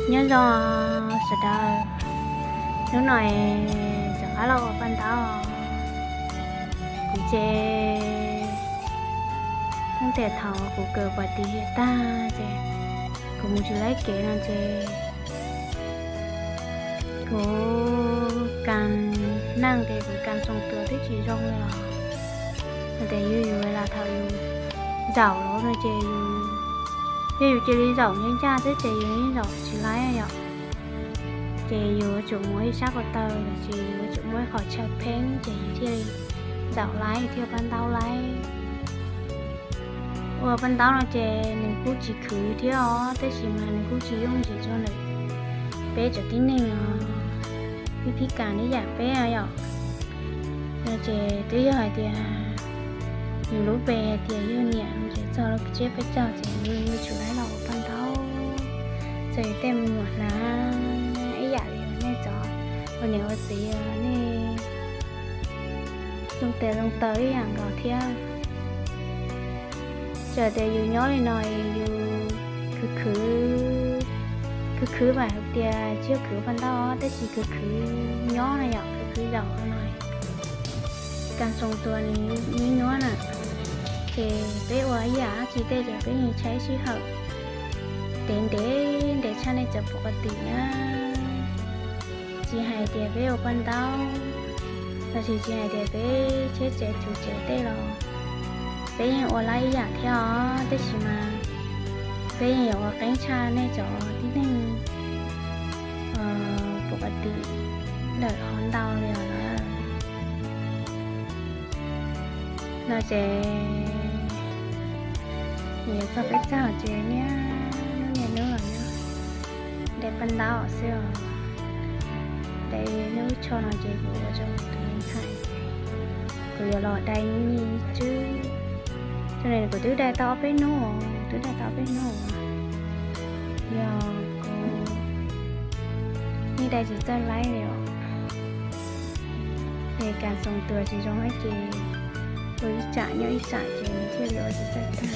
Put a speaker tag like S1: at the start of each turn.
S1: nhớ do sẽ đợi nếu nói sẽ khá là ban đầu cũng chếตั้งแต่เฒ่ากูเกิดอุบัติเหตุตาเจกูมึงจะไล่เก๋นะเจกูการนั่งเจกูการทรงตัวที่จีร่องเลยอ่ะแต่อยู่เวลาเฒ่าอยู่เจ้าแล้วนะเจอยู่เจลีเจ้ายังจ้าเจอยู่นี่เจ้าสิไล่อ่ะเจอยู่จุดมวยซักก็เตอเจอยู่จุดมวยขอเช็คเพ่งเจอยู่ที่เจ้าไล่เที่ยวบ้านเต้าไล่ban đầu là trẻ mình cũng chỉ khử thế đó, thế chỉ mà mình cũng chỉ dùng chỉ cho này bé cho tí này nó cả đấy giả bé à nhở, là trẻ tới hỏi thì nhiều lúc bé thì yêu nhẹ trẻ cho nó chết bé cho trẻ như chủ lái lẩu ban đầu trẻ tem một là ấy giả thì này cho còn nếu mà gì này lông tới hàng gò theo chờ đểอยู่nhớ này nóiอยู่คือแบบเดียเชื่อคือban đầuแต่สิคือย้อนะอยากคือเจ้าหน่อยการทรงตัวนี้ย้อน่ะเจเป้ว่าอย่าสิเตจะเป็นใช้ชื่อเหาเดชาในจะปกตินะสิให้เดียเป้ban đầuแล้วสิให้เดียเป้เช็ดเจถูเจเต้หรอbé ở lại giả theo thế chỉ mà bé ở cánh cha này cho tí nênปกติเดือดร้อนดาวเลยนะเราจะเนี่ยจะไปเจ้าเจเนี่ยเนี่ยเนื้อเนี่ยได้ปันดาวเสียได้เนื้อชอนเจกูจะตัวนี้ใช่กูจะรอได้นี่chứ cho nên của tứ đại tao bên nô giờ cô như đây chỉ cho lấy rồi để càng sống tuổi chỉ trong hết chị tôi trả nhau ít trả chị thì rồi chỉ